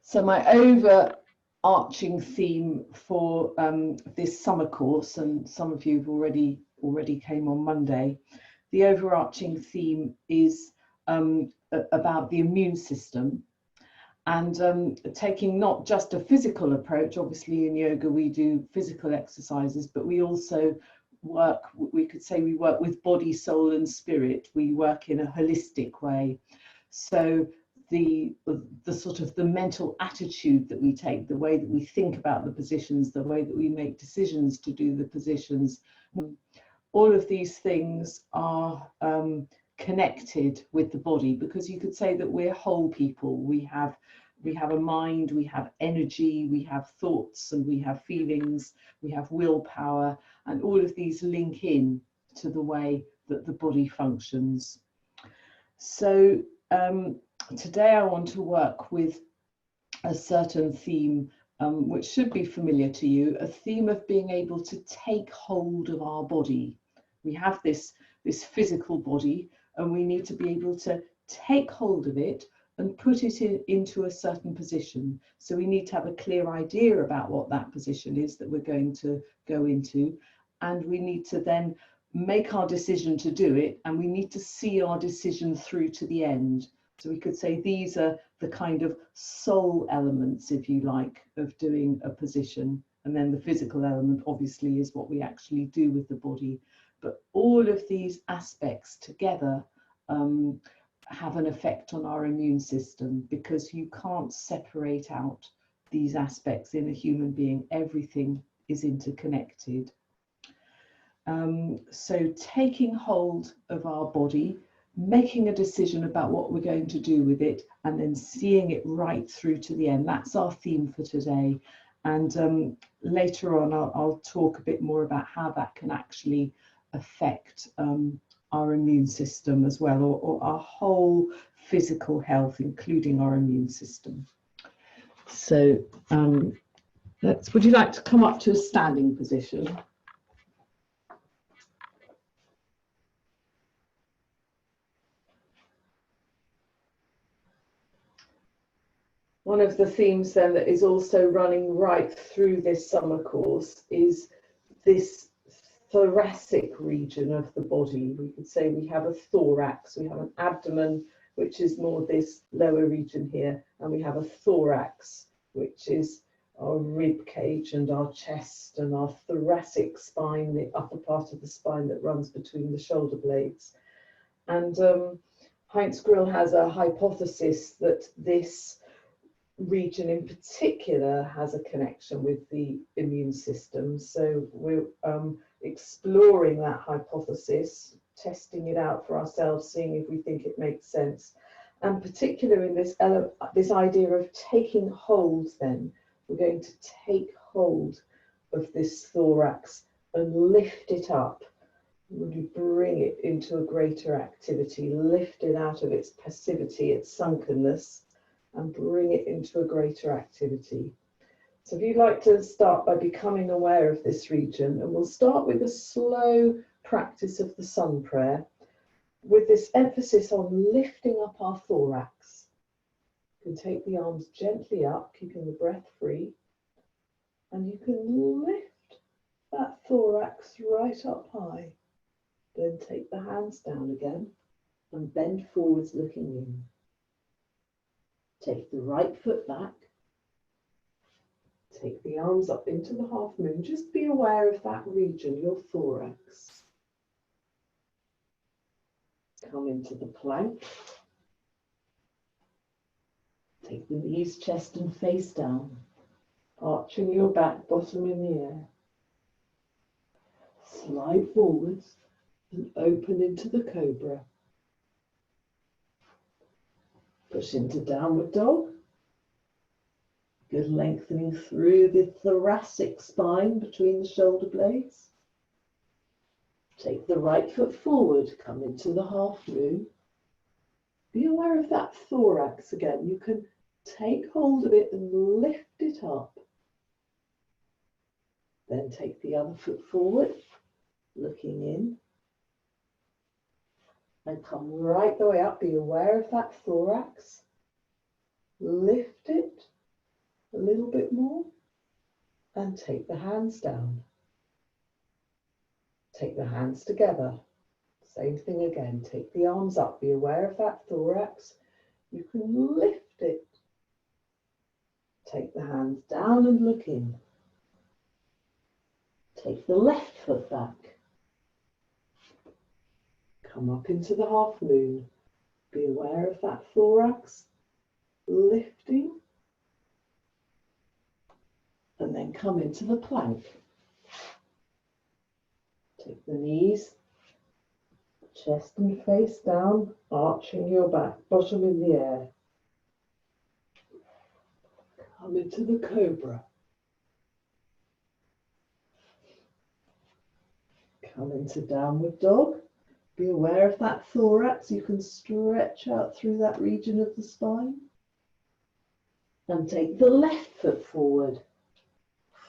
So my overarching theme for this summer course, and some of you have already came on Monday, the overarching theme is about the immune system, and taking not just a physical approach. Obviously in yoga we do physical exercises, but we also work, we could say we work with body, soul and spirit. We work in a holistic way. So the sort of the mental attitude that we take, the way that we think about the positions, the way that we make decisions to do the positions, all of these things are connected with the body, because you could say that we're whole people. We have a mind, we have energy, we have thoughts, and we have feelings, we have willpower, and all of these link in to the way that the body functions. So today I want to work with a certain theme which should be familiar to you, a theme of being able to take hold of our body. We have this physical body, and we need to be able to take hold of it and put it into a certain position. So we need to have a clear idea about what that position is that we're going to go into, and we need to then make our decision to do it, and we need to see our decision through to the end. So we could say these are the kind of soul elements, if you like, of doing a position. And then the physical element obviously is what we actually do with the body. But all of these aspects together have an effect on our immune system, because you can't separate out these aspects in a human being. Everything is interconnected. So taking hold of our body, making a decision about what we're going to do with it, and then seeing it right through to the end. That's our theme for today. And later on, I'll talk a bit more about how that can actually affect our immune system as well, or our whole physical health, including our immune system. So would you like to come up to a standing position? One of the themes then that is also running right through this summer course is this thoracic region of the body. We could say we have a thorax, we have an abdomen, which is more this lower region here, and we have a thorax, which is our rib cage and our chest and our thoracic spine, the upper part of the spine that runs between the shoulder blades. And Heinz Grill has a hypothesis that this region in particular has a connection with the immune system. So we're exploring that hypothesis, testing it out for ourselves, seeing if we think it makes sense. And particularly in this idea of taking hold, then we're going to take hold of this thorax and lift it up, really bring it into a greater activity, lift it out of its passivity, its sunkenness, and bring it into a greater activity. So if you'd like to start by becoming aware of this region, and we'll start with a slow practice of the sun prayer, with this emphasis on lifting up our thorax. You can take the arms gently up, keeping the breath free, and you can lift that thorax right up high. Then take the hands down again and bend forwards looking in. Take the right foot back. Take the arms up into the half moon. Just be aware of that region, your thorax. Come into the plank. Take the knees, chest and face down, arching your back, bottom in the air. Slide forwards and open into the cobra. Push into downward dog. Good lengthening through the thoracic spine between the shoulder blades. Take the right foot forward, come into the half moon. Be aware of that thorax again. You can take hold of it and lift it up. Then take the other foot forward, looking in. And come right the way up. Be aware of that thorax. Lift it A little bit more. And take the hands down. Take the hands together. Same thing again. Take the arms up. Be aware of that thorax. You can lift it. Take the hands down and look in. Take the left foot back. Come up into the half moon. Be aware of that thorax. Lifting. And then come into the plank. Take the knees, chest and face down, arching your back, bottom in the air. Come into the cobra. Come into downward dog. Be aware of that thorax. You can stretch out through that region of the spine. And take the left foot forward,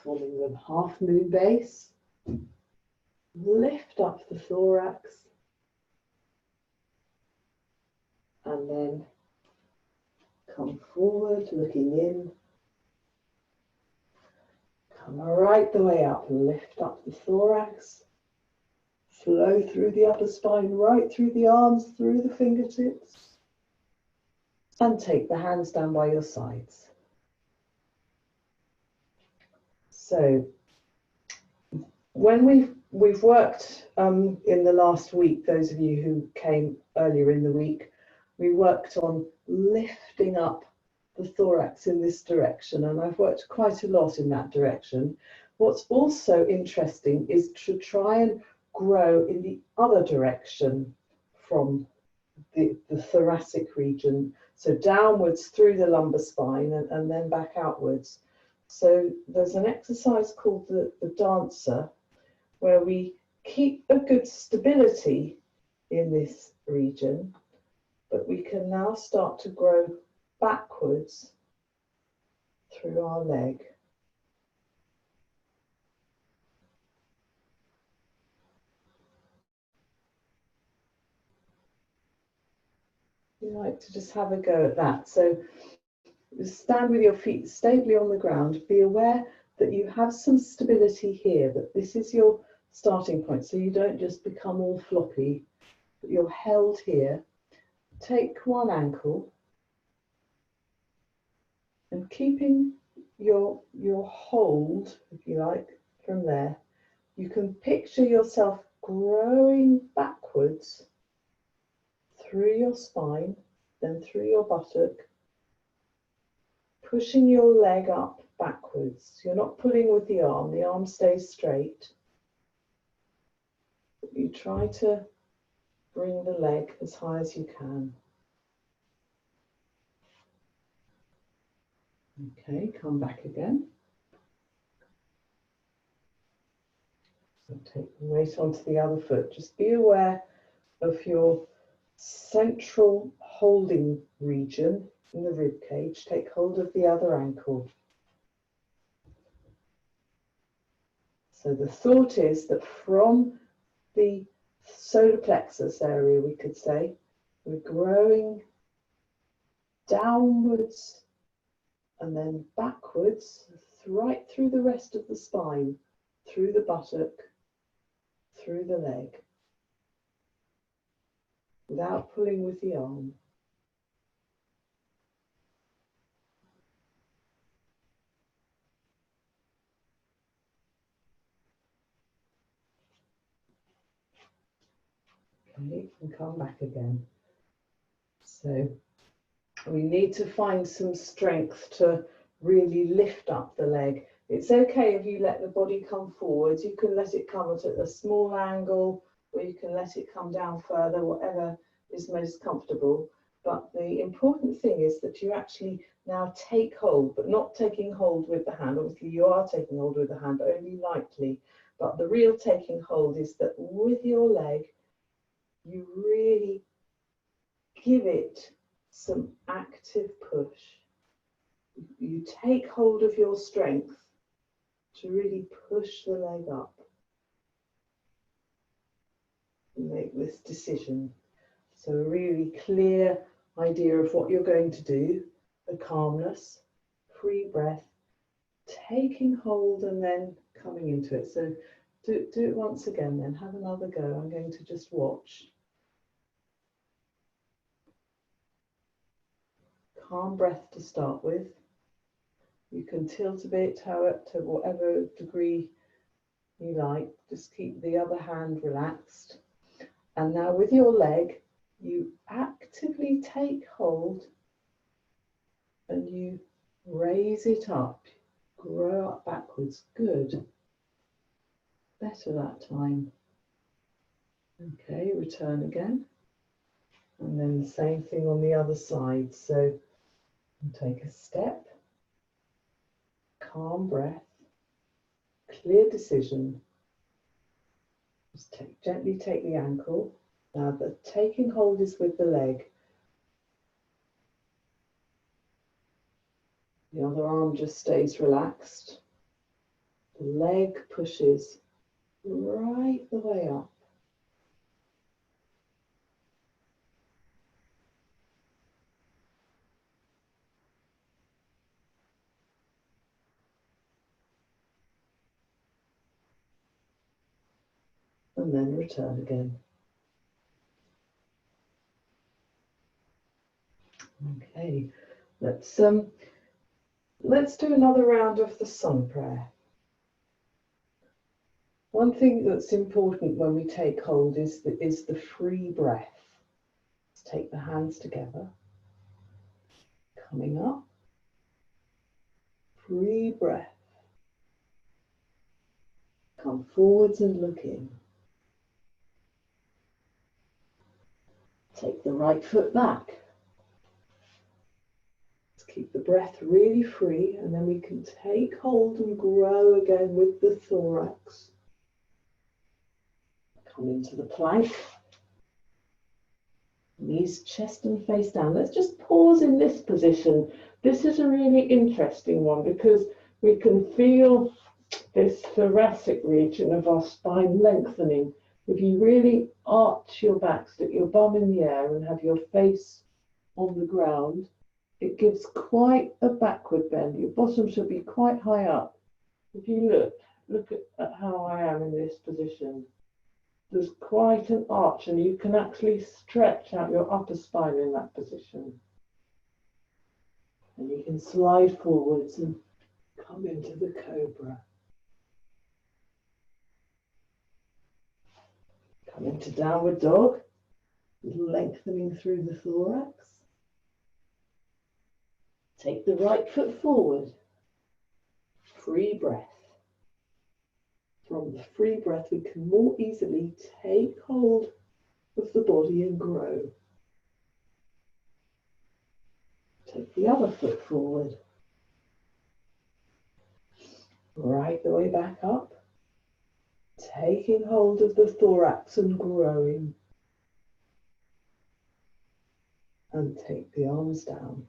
forming the half moon base. Lift up the thorax. And then come forward, looking in. Come right the way up. Lift up the thorax. Flow through the upper spine, right through the arms, through the fingertips. And take the hands down by your sides. So when we've worked in the last week, those of you who came earlier in the week, we worked on lifting up the thorax in this direction, and I've worked quite a lot in that direction. What's also interesting is to try and grow in the other direction from the thoracic region, so downwards through the lumbar spine and then back outwards. So there's an exercise called the dancer, where we keep a good stability in this region, but we can now start to grow backwards through our leg. You like to just have a go at that. So stand with your feet stably on the ground. Be aware that you have some stability here, that this is your starting point, so you don't just become all floppy, but you're held here. Take one ankle and keeping your hold, if you like, from there, you can picture yourself growing backwards through your spine, then through your buttock, pushing your leg up backwards. You're not pulling with the arm stays straight. You try to bring the leg as high as you can. Okay, come back again. So take the weight onto the other foot. Just be aware of your central holding region in the rib cage. Take hold of the other ankle. So the thought is that from the solar plexus area, we could say, we're growing downwards and then backwards, right through the rest of the spine, through the buttock, through the leg, without pulling with the arm. Okay, and come back again. So we need to find some strength to really lift up the leg. It's okay if you let the body come forwards. You can let it come at a small angle, or you can let it come down further, whatever is most comfortable. But the important thing is that you actually now take hold, but not taking hold with the hand. Obviously you are taking hold with the hand, only lightly. But the real taking hold is that with your leg, you really give it some active push. You take hold of your strength to really push the leg up. And make this decision. So a really clear idea of what you're going to do, the calmness, free breath, taking hold and then coming into it. So do it once again, then have another go. I'm going to just watch. Calm breath to start with. You can tilt a bit to whatever degree you like. Just keep the other hand relaxed. And now with your leg, you actively take hold and you raise it up, grow up backwards. Good. Better that time. Okay, return again. And then the same thing on the other side. So take a step, calm breath, clear decision. Just gently take the ankle. Now the taking hold is with the leg. The other arm just stays relaxed. The leg pushes right the way up. And then return again. Okay, let's do another round of the sun prayer. One thing that's important when we take hold is the free breath. Let's take the hands together, coming up, free breath. Come forwards and look in. Take the right foot back. Let's keep the breath really free, and then we can take hold and grow again with the thorax. Come into the plank. Knees, chest and face down. Let's just pause in this position. This is a really interesting one because we can feel this thoracic region of our spine lengthening. If you really arch your back, stick your bum in the air and have your face on the ground, it gives quite a backward bend. Your bottom should be quite high up. If you look at how I am in this position. There's quite an arch and you can actually stretch out your upper spine in that position. And you can slide forwards and come into the cobra. Come into downward dog, lengthening through the thorax. Take the right foot forward. Free breath. From the free breath, we can more easily take hold of the body and grow. Take the other foot forward. Right the way back up. Taking hold of the thorax and growing. And take the arms down.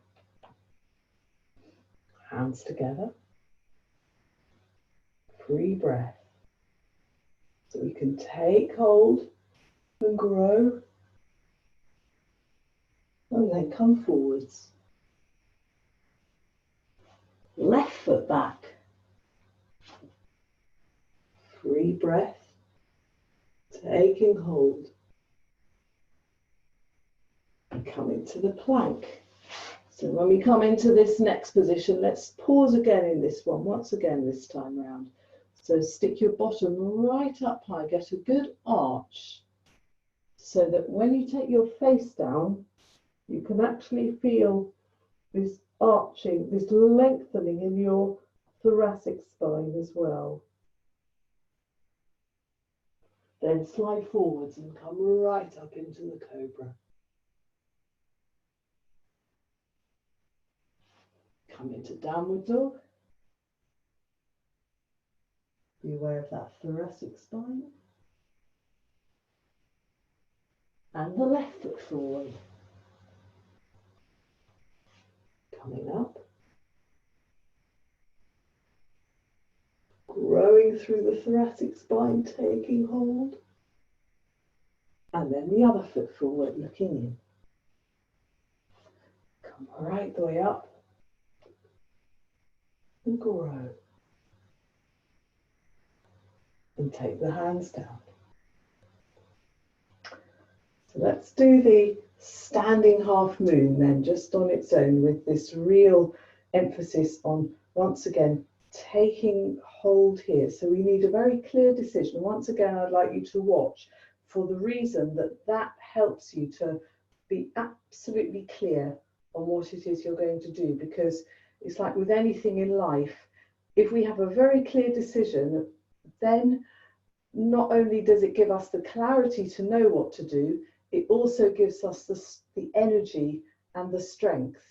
Hands together. Free breath. So we can take hold and grow. And then come forwards. Left foot back. Free breath. Taking hold. And come into the plank. So when we come into this next position, let's pause again in this one, once again this time round. So stick your bottom right up high, get a good arch, so that when you take your face down, you can actually feel this arching, this lengthening in your thoracic spine as well. Then slide forwards and come right up into the cobra. Come into downward dog. Be aware of that thoracic spine. And the left foot forward. Coming up. Growing through the thoracic spine, taking hold. And then the other foot forward, looking in. Come right the way up. And grow. and take the hands down. So let's do the standing half moon then, just on its own, with this real emphasis on, once again, taking hold here. So we need a very clear decision. Once again, I'd like you to watch, for the reason that that helps you to be absolutely clear on what it is you're going to do, because it's like with anything in life, if we have a very clear decision, then not only does it give us the clarity to know what to do, it also gives us the energy and the strength.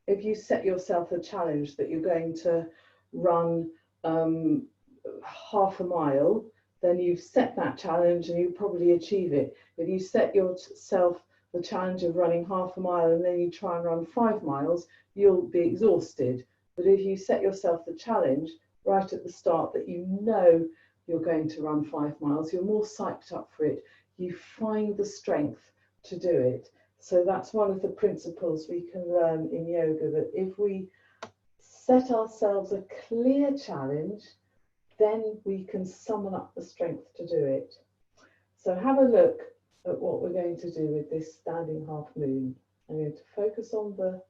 If you set yourself a challenge that you're going to run half a mile, then you've set that challenge and you probably achieve it. If you set yourself the challenge of running half a mile and then you try and run 5 miles, you'll be exhausted. But if you set yourself the challenge right at the start that you know you're going to run 5 miles, you're more psyched up for it. You find the strength to do it. So that's one of the principles we can learn in yoga, that if we set ourselves a clear challenge, then we can summon up the strength to do it. So have a look at what we're going to do with this standing half moon. I'm going to focus on the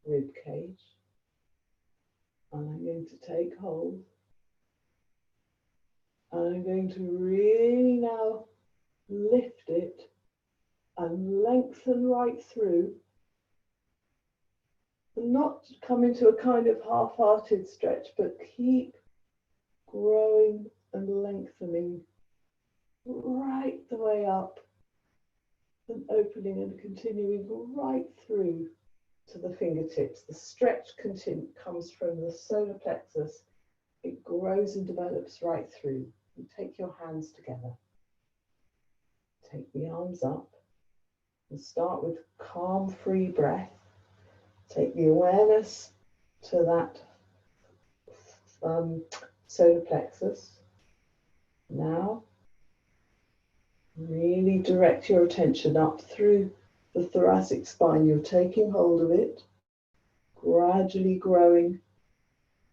rib cage, and I'm going to take hold, and I'm going to really now lift it and lengthen right through, and not come into a kind of half-hearted stretch, but keep growing and lengthening right the way up and opening and continuing right through to the fingertips. The stretch comes from the solar plexus. It grows and develops right through. And take your hands together. Take the arms up and start with calm, free breath. Take the awareness to that solar plexus. Now, really direct your attention up through the thoracic spine. You're taking hold of it, gradually growing,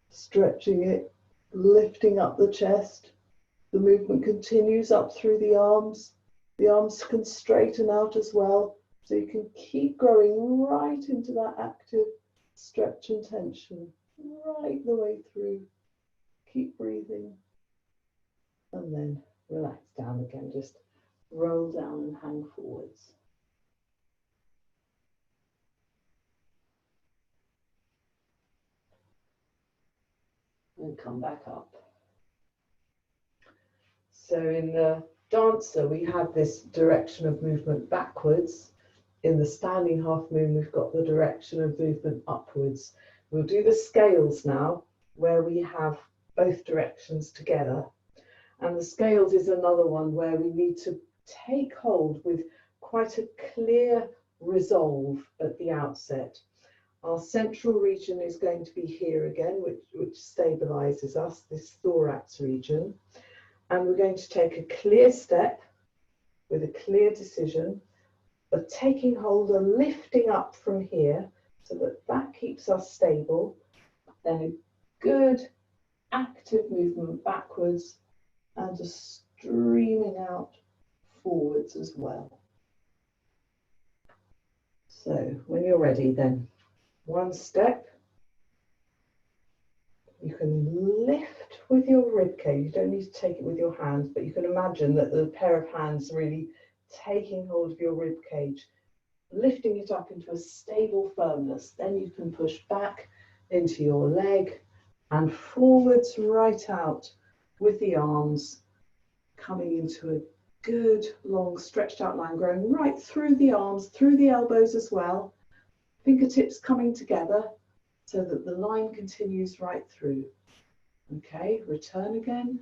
stretching it, lifting up the chest. The movement continues up through the arms. The arms can straighten out as well, so you can keep growing right into that active stretch and tension, right the way through. Keep breathing, and then relax down again. Just roll down and hang forwards. And come back up. So in the dancer, we have this direction of movement backwards. In the standing half moon, we've got the direction of movement upwards. We'll do the scales now, where we have both directions together. And the scales is another one where we need to take hold with quite a clear resolve at the outset. Our central region is going to be here again, which stabilizes us, this thorax region. And we're going to take a clear step with a clear decision of taking hold and lifting up from here so that that keeps us stable. Then a good active movement backwards and a streaming out forwards as well. So when you're ready, then one step. You can lift with your rib cage. You don't need to take it with your hands, but you can imagine that the pair of hands really taking hold of your rib cage, lifting it up into a stable firmness. Then you can push back into your leg and forwards right out with the arms, coming into a good long stretched out line, growing right through the arms, through the elbows as well. Fingertips coming together so that the line continues right through. Okay, return again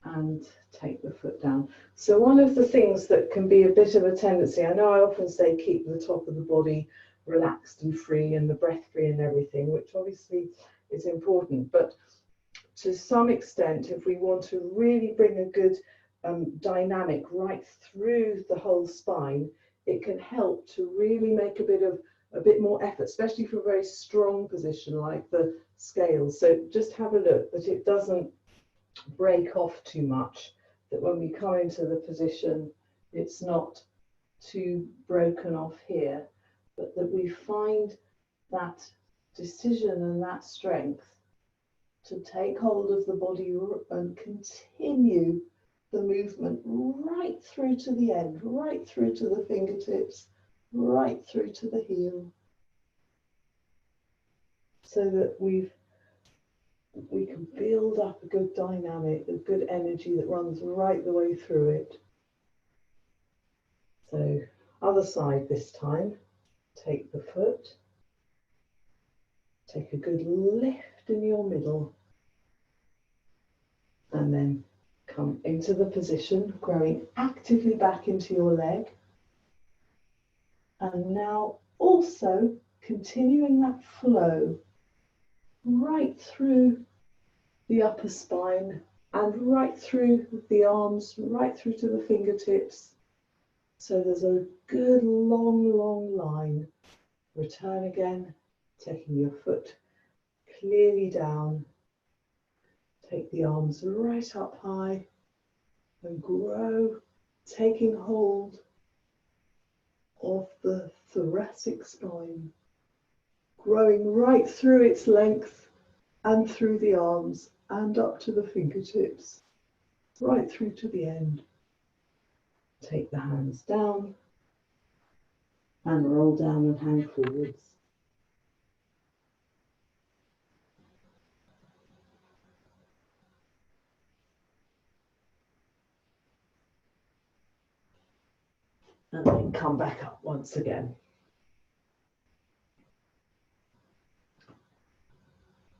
and take the foot down. So one of the things that can be a bit of a tendency, I know I often say keep the top of the body relaxed and free and the breath free and everything, which obviously is important, but to some extent, if we want to really bring a good dynamic right through the whole spine, it can help to really make a bit of a bit more effort, especially for a very strong position like the scales. So just have a look that it doesn't break off too much, that when we come into the position, it's not too broken off here, but that we find that decision and that strength to take hold of the body and continue the movement right through to the end, right through to the fingertips, right through to the heel, so that we can build up a good dynamic, a good energy that runs right the way through it. So other side this time, take the foot, take a good lift in your middle, and then come into the position, growing actively back into your leg. And now also continuing that flow right through the upper spine and right through the arms, right through to the fingertips. So there's a good long line. Return again, taking your foot clearly down. Take the arms right up high and grow, taking hold of the thoracic spine, growing right through its length and through the arms and up to the fingertips, right through to the end. Take the hands down and roll down and hang forwards. And then come back up once again.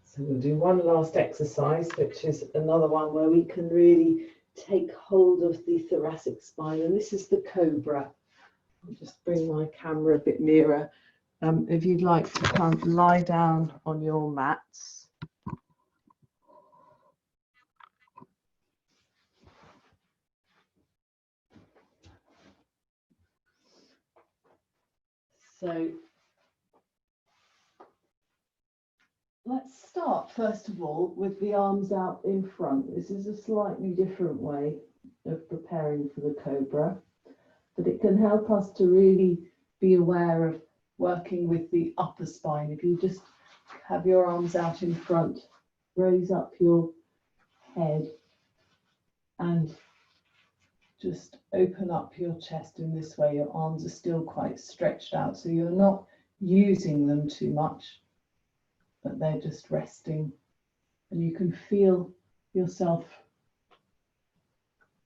So we'll do one last exercise, which is another one where we can really take hold of the thoracic spine. And this is the cobra. I'll just bring my camera a bit nearer. If you'd like to come lie down on your mats. So let's start first of all with the arms out in front. This is a slightly different way of preparing for the cobra, but it can help us to really be aware of working with the upper spine. If you just have your arms out in front, raise up your head and just open up your chest in this way. Your arms are still quite stretched out, so you're not using them too much, but they're just resting. And you can feel yourself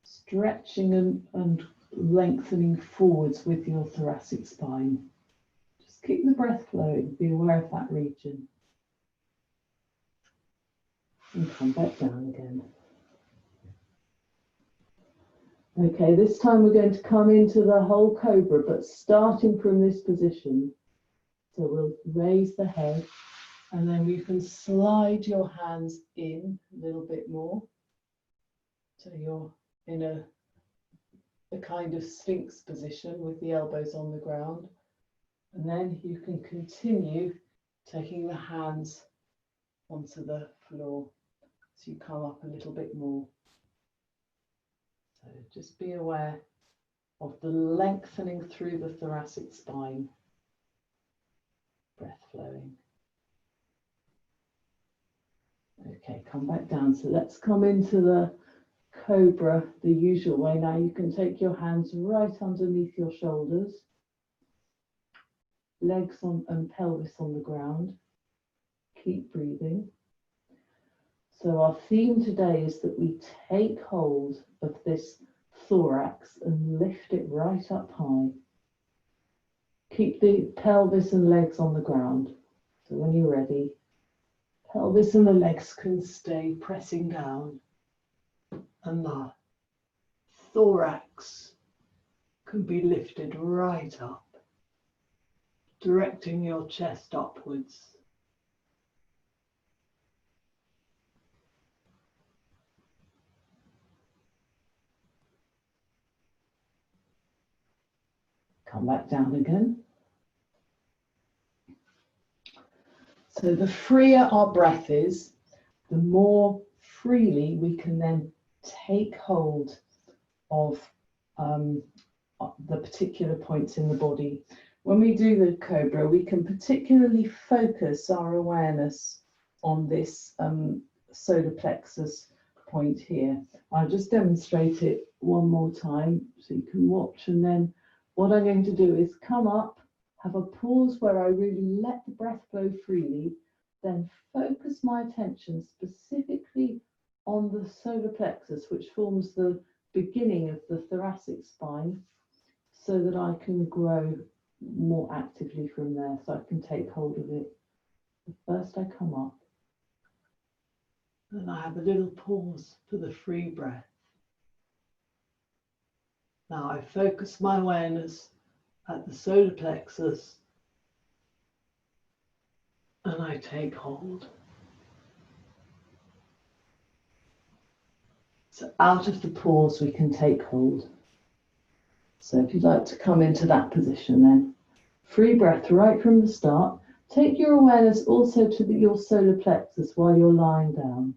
stretching and lengthening forwards with your thoracic spine. Just keep the breath flowing, be aware of that region. And come back down again. Okay, this time we're going to come into the whole cobra, but starting from this position. So we'll raise the head, and then you can slide your hands in a little bit more. So you're in a kind of sphinx position with the elbows on the ground. And then you can continue taking the hands onto the floor. So you come up a little bit more. So just be aware of the lengthening through the thoracic spine. Breath flowing. Okay, come back down. So let's come into the cobra the usual way. Now you can take your hands right underneath your shoulders, legs on and pelvis on the ground. Keep breathing. So our theme today is that we take hold of this thorax and lift it right up high. Keep the pelvis and legs on the ground. So when you're ready, pelvis and the legs can stay pressing down, and the thorax can be lifted right up, directing your chest upwards. Come back down again. So the freer our breath is, the more freely we can then take hold of the particular points in the body. When we do the cobra, we can particularly focus our awareness on this solar plexus point here. I'll just demonstrate it one more time so you can watch, and then what I'm going to do is come up, have a pause where I really let the breath flow freely, then focus my attention specifically on the solar plexus, which forms the beginning of the thoracic spine, so that I can grow more actively from there, so I can take hold of it. First I come up, and I have a little pause for the free breath. Now I focus my awareness at the solar plexus, and I take hold. So out of the pause we can take hold. So if you'd like to come into that position then, free breath right from the start. Take your awareness also to your solar plexus while you're lying down.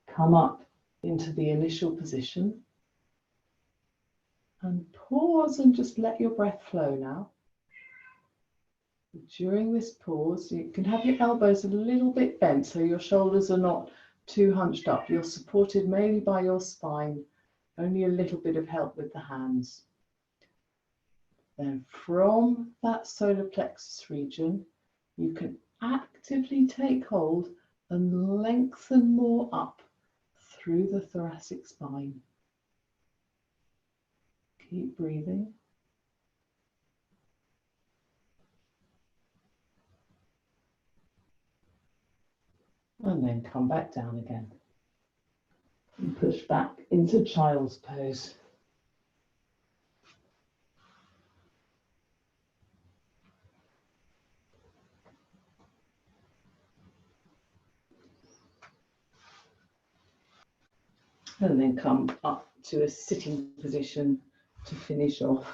Come up into the initial position and pause and just let your breath flow now. During this pause, you can have your elbows a little bit bent so your shoulders are not too hunched up. You're supported mainly by your spine, only a little bit of help with the hands. Then from that solar plexus region, you can actively take hold and lengthen more up through the thoracic spine. Keep breathing. And then come back down again. And push back into child's pose. And then come up to a sitting position to finish off.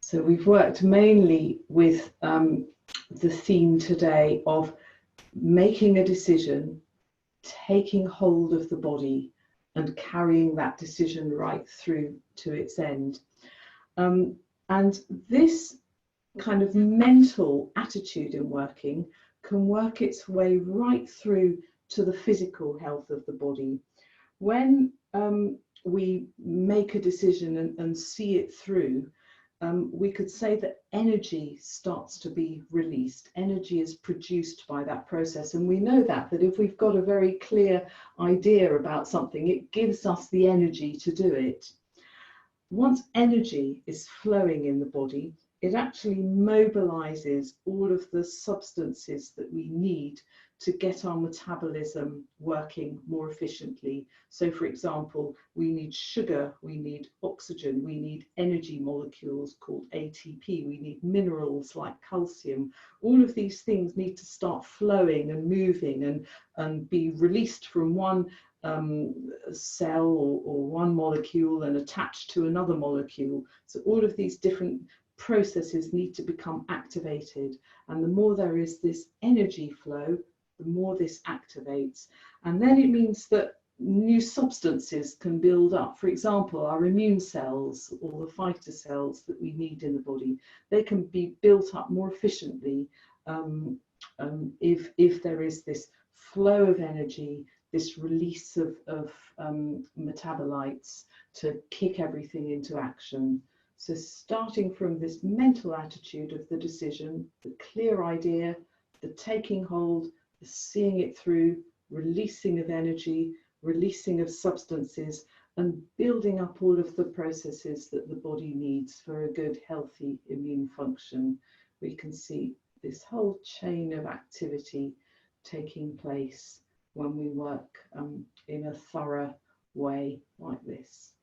So we've worked mainly with the theme today of making a decision, taking hold of the body and carrying that decision right through to its end. And this kind of mental attitude in working can work its way right through to the physical health of the body. When we make a decision and see it through, we could say that energy starts to be released. Energy is produced by that process. And we know that if we've got a very clear idea about something, it gives us the energy to do it. Once energy is flowing in the body, it actually mobilizes all of the substances that we need to get our metabolism working more efficiently. So for example, we need sugar, we need oxygen, we need energy molecules called ATP, we need minerals like calcium. All of these things need to start flowing and moving and be released from one cell or one molecule and attached to another molecule. So all of these different processes need to become activated, and the more there is this energy flow, the more this activates, and then it means that new substances can build up. For example, our immune cells or the fighter cells that we need in the body, they can be built up more efficiently if there is this flow of energy, this release of metabolites to kick everything into action. So starting from this mental attitude of the decision, the clear idea, the taking hold, the seeing it through, releasing of energy, releasing of substances, and building up all of the processes that the body needs for a good, healthy immune function, we can see this whole chain of activity taking place when we work in a thorough way like this.